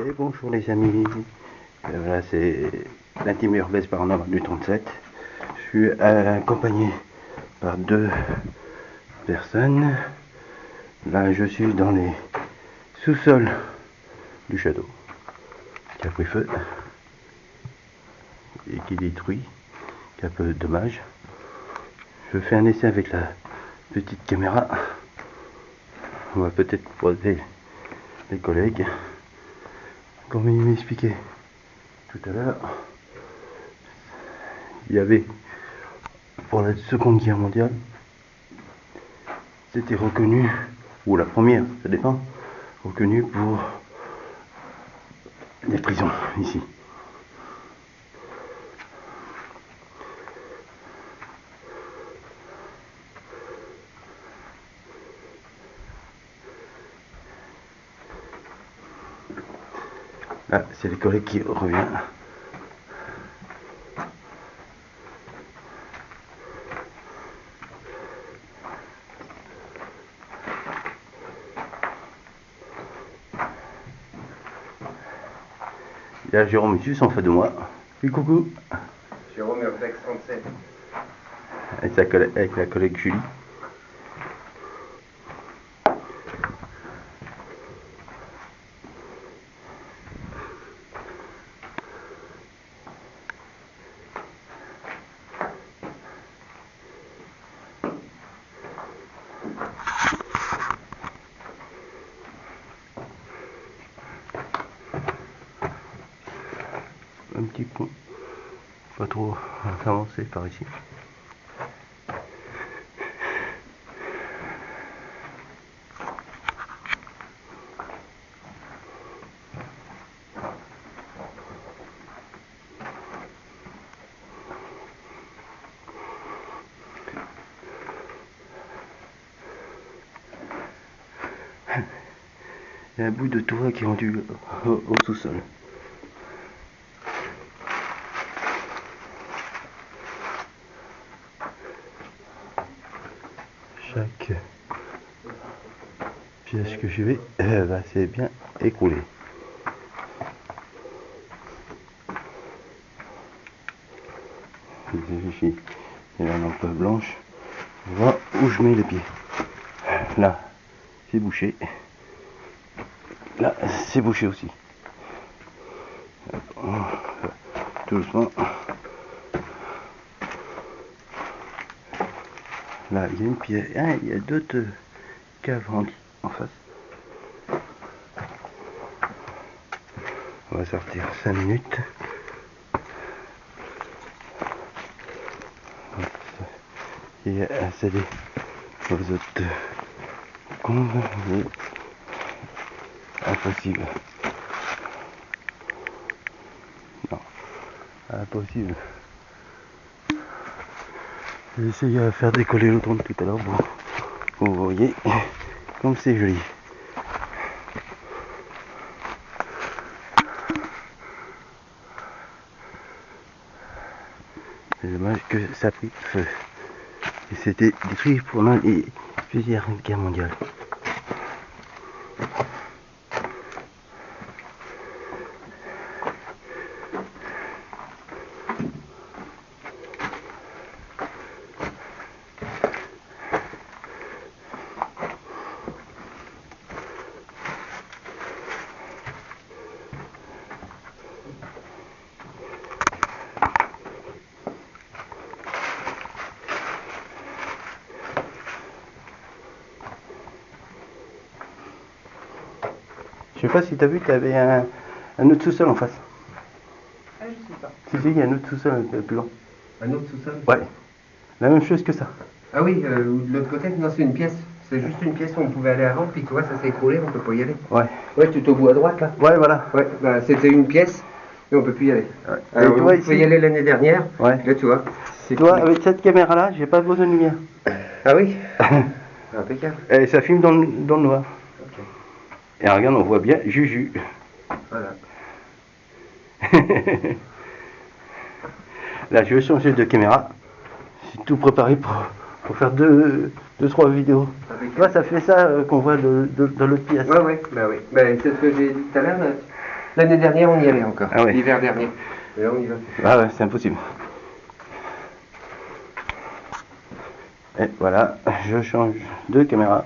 Et bonjour les amis, voilà c'est l'intime urbaine par en avant du 37. Je suis accompagné par deux personnes. Là je suis dans les sous-sols du château qui a pris feu et qui détruit, qui est un peu dommage. Je fais un essai avec la petite caméra. On va peut-être croiser les collègues. Comme il m'expliquait tout à l'heure, il y avait, pour la Seconde Guerre mondiale, c'était reconnu, ou la première, ça dépend, reconnu pour les prisons, ici. Là, c'est les collègues qui revient. Il y a Jérôme juste en face de moi. Puis coucou. Jérôme Urbex 37. Avec la collègue Julie. Un petit coup, pas trop avancé par ici. Il y a un bout de toit qui est rendu au sous-sol. Chaque pièce que je vais c'est bien écroulé. Ici, il y a la lampe blanche. On voit où je mets les pieds. Là, c'est bouché. Là, c'est bouché aussi. Tout doucement. Là, il y a une pièce. Ah, il y a d'autres caves en face. On va sortir 5 minutes. Et accéder aux autres combes. Impossible. Non, impossible. J'ai essayé de faire décoller le drone tout à l'heure. Bon, vous voyez comme c'est joli. C'est dommage que ça a pris feu. Et c'était détruit pendant les plusieurs guerres mondiales. Je sais pas si tu as vu, tu avais un autre sous-sol en face. Ah, je sais pas. Si, il y a un autre sous-sol un peu plus loin. Un autre sous-sol? Ouais, la même chose que ça. Ah oui, de l'autre côté, non, c'est une pièce. C'est juste une pièce où on pouvait aller avant, puis tu vois, ça s'est écroulé, on peut pas y aller. Ouais. Ouais, tout au bout à droite, là. Ouais, voilà. Ouais, bah, c'était une pièce, et on peut plus y aller. Ouais. Alors, Et toi, on ici pouvait y aller l'année dernière. Ouais. Là, tu vois. Toi, avec cette caméra-là, j'ai pas besoin de lumière. Ah oui. Impeccable. Et ça filme dans le noir. Ok. Et regarde, on voit bien Juju. Voilà. Là, je vais changer de caméra. C'est tout préparé pour faire trois vidéos. Tu vois, ça fait ça qu'on voit dans l'autre pièce. Ouais, ouais, bah oui. Bah, c'est ce que j'ai dit tout à l'heure, là. L'année dernière, on y allait encore. Ah ouais. L'hiver dernier. Mais là, on y va plus. Ah ouais, c'est impossible. Et voilà, je change de caméra.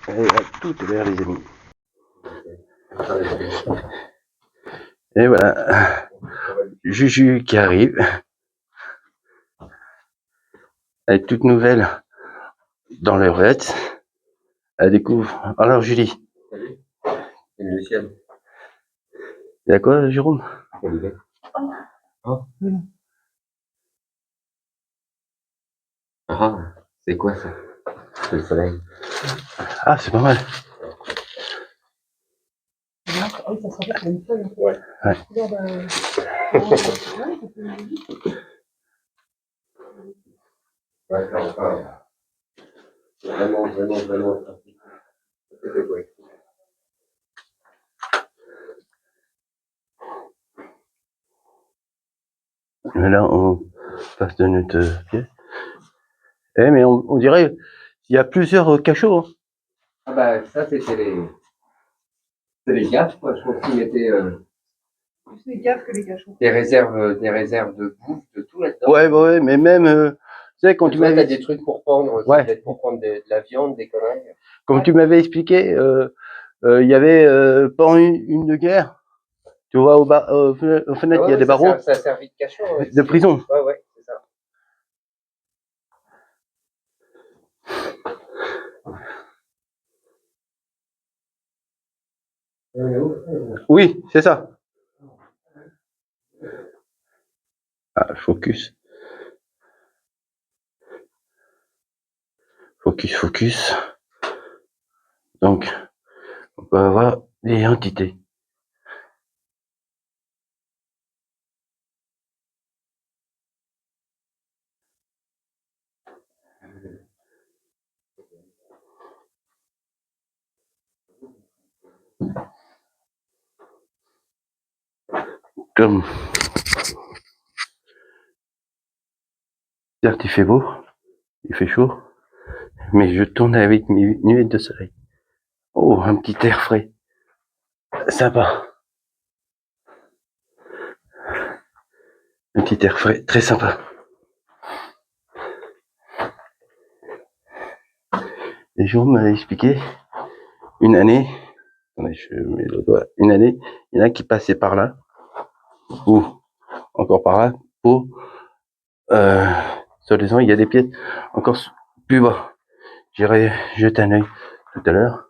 Et à tout à l'heure, les amis. Et voilà, Juju qui arrive. Elle est toute nouvelle dans l'heurette. Elle découvre. Alors, Julie. Salut. C'est Lucienne. Il y a quoi, Jérôme? Oh. Ah, c'est quoi ça? C'est le soleil. Ah, c'est pas mal. Ah oui, ça sera pas une feuille. Ouais. Ouais. Ouais, enfin, vraiment. C'est quoi? Mais là, on passe de notre pièce. Eh, mais on dirait qu'il y a plusieurs cachots. Hein. Ah bah ça c'était les gaffes quoi. Je pense qu'ils mettaient Plus les gaffes que les cachots. des réserves de bouffe, de tout là-dedans. Ouais, mais même, tu sais, quand tu T'as m'avais, des trucs pour prendre, Ouais. peut-être pour prendre de la viande, des conneries. comme tu m'avais expliqué, il y avait pendant une de guerre, tu vois, aux fenêtres, il y a des barreaux Ça a servi de cachot. de prison. Ouais, c'est ça. Oui, c'est ça. Ah, focus. Focus. Donc, on peut avoir des entités. Comme, certes, il fait beau, il fait chaud, mais je tourne avec mes nuées de soleil. Oh, un petit air frais. Sympa. Un petit air frais, très sympa. Et Jérôme m'a expliqué, une année, attendez, je mets le doigt, une année, il y en a qui passaient par là, ou encore par là, pour, sur les ans, il y a des pièces encore plus bas. J'irai jeter un œil tout à l'heure.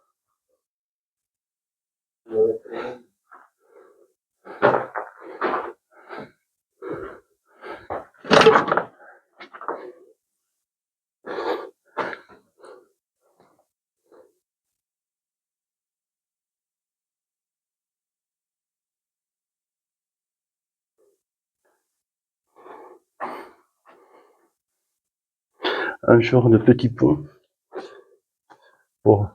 Un genre de petit pont. Bon,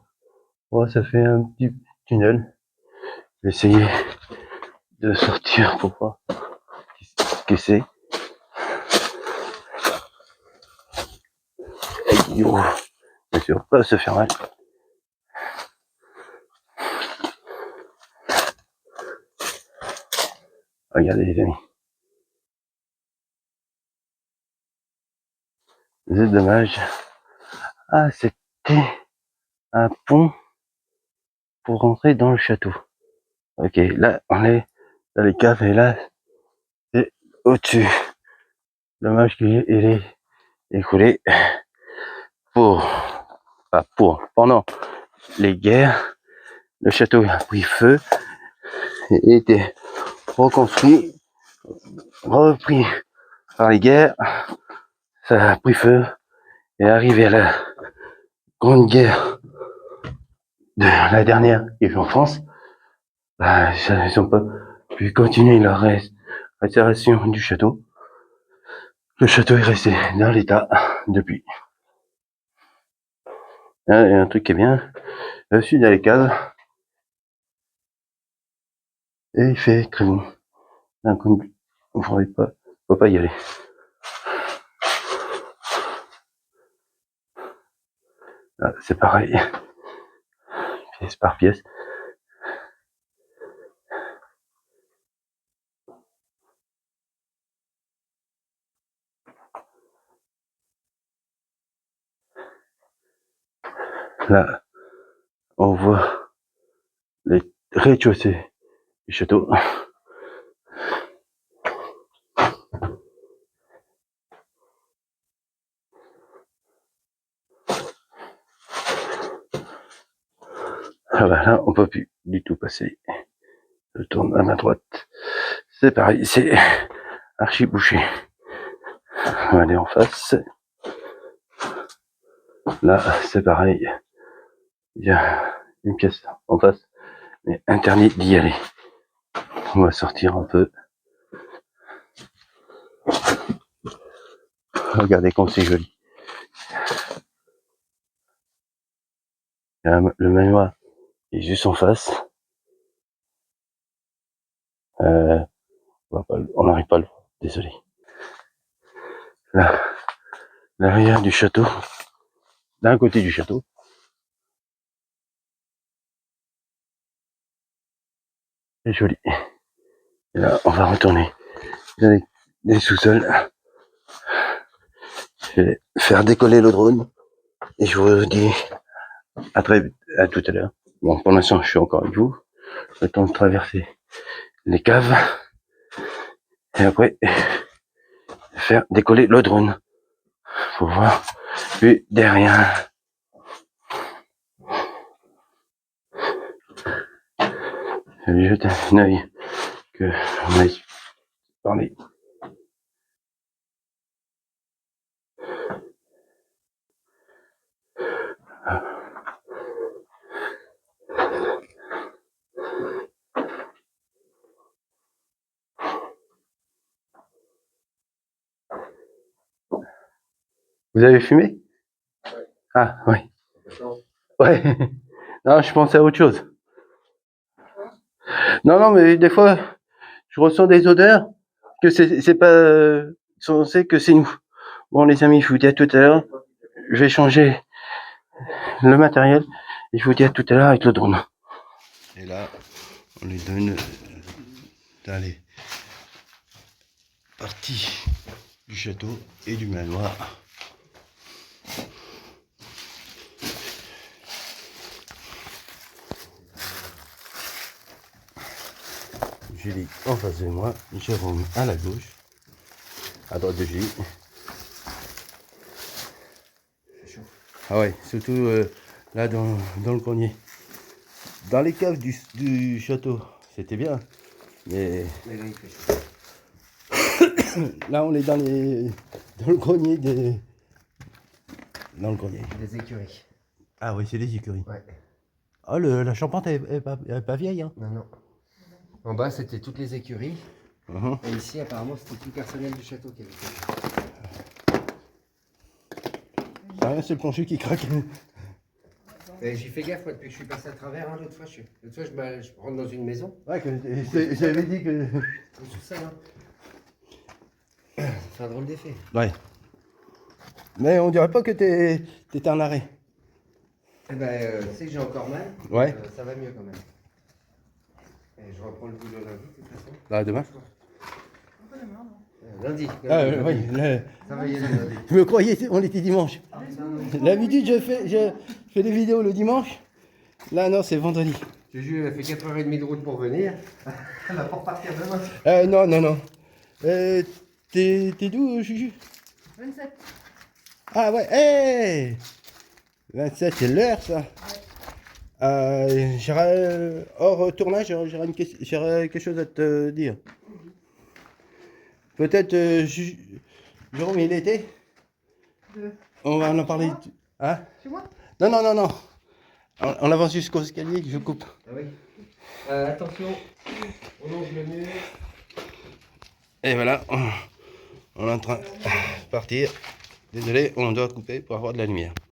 ça fait un petit tunnel. Je vais essayer de sortir pour voir ce que c'est. Bien sûr, pas se faire mal. Regardez les amis. C'est dommage. Ah, c'était un pont pour rentrer dans le château. Ok, là, on est dans les caves et là, c'est au-dessus. Dommage qu'il est écoulé pendant les guerres. Le château a pris feu et a été reconstruit, repris par les guerres. Ça a pris feu et arrivé à la grande guerre de la dernière qui est en France. Bah, ils n'ont pas pu continuer leur restauration du château. Le château est resté dans l'état depuis. Et un truc qui est bien, le sud a les cases et il fait très bon. Donc on ne faut pas y aller. Là, c'est pareil. pièce par pièce. Là, on voit les rez-de-chaussée du château. Ah bah là, on peut plus du tout passer. Je tourne à ma droite. C'est pareil, c'est archi bouché. On va aller en face. Là, c'est pareil. Il y a une pièce en face, mais interdit d'y aller. On va sortir un peu. Regardez comme c'est joli. Le manoir est juste en face. On n'arrive pas à le voir, désolé. Là, l'arrière du château, d'un côté du château. C'est joli. Et là, on va retourner dans les sous-sols. Je vais faire décoller le drone. Et je vous dis à tout à l'heure. Bon, pour l'instant, je suis encore avec vous. Le temps de traverser les caves. Et après, faire décoller le drone. Faut voir plus derrière. Je vais jeter un œil que on a parlé. Vous avez fumé? Ah, oui. Ouais. Non, je pensais à autre chose. Non, mais des fois, je ressens des odeurs que c'est pas censé que c'est nous. Bon, les amis, je vous dis à tout à l'heure. Je vais changer le matériel et je vous dis à tout à l'heure avec le drone. Et là, on lui donne dans les parties du château et du manoir. Julie en face de moi, Jérôme à la gauche, à droite de Julie. Ah ouais, surtout là dans le grenier. Dans les caves du château, c'était bien, mais là on est dans le grenier dans le grenier. Des écuries. Ah oui, c'est des écuries. Ouais. Ah, la charpente est pas vieille, hein. Non, non. En bas, c'était toutes les écuries. Uh-huh. Et ici, apparemment, c'était tout le personnel du château qui avait fait. C'est rien, c'est le plancher qui craque. J'ai fait gaffe, moi, depuis que je suis passé à travers. L'autre fois, je rentre dans une maison. Ouais, j'avais dit que... Tout ça, là. C'est un drôle d'effet. Ouais. Mais on dirait pas que t'étais en arrêt. Eh ben, tu sais que j'ai encore mal. Ouais. Ça va mieux quand même. Et je reprends le boulot lundi, de toute façon. Là, demain. Lundi. Ah, oui, Ça va y aller lundi. je me croyais, on était dimanche. D'habitude, je fais des vidéos le dimanche. Là, non, c'est vendredi. Je te jure, elle a fait 4h30 de route pour venir. Elle va pas repartir demain. Non. T'es d'où, Juju? 27. Ah ouais, hey 27, c'est l'heure, ça. Hors tournage, j'aurais quelque chose à te dire. Peut-être, Jérôme, il était? On va en parler. Hein? Chez moi? Non. On avance jusqu'au escalier, je coupe. Ah oui. Attention, on longe le mur. Et voilà, on est en train de partir. Désolé, on doit couper pour avoir de la lumière.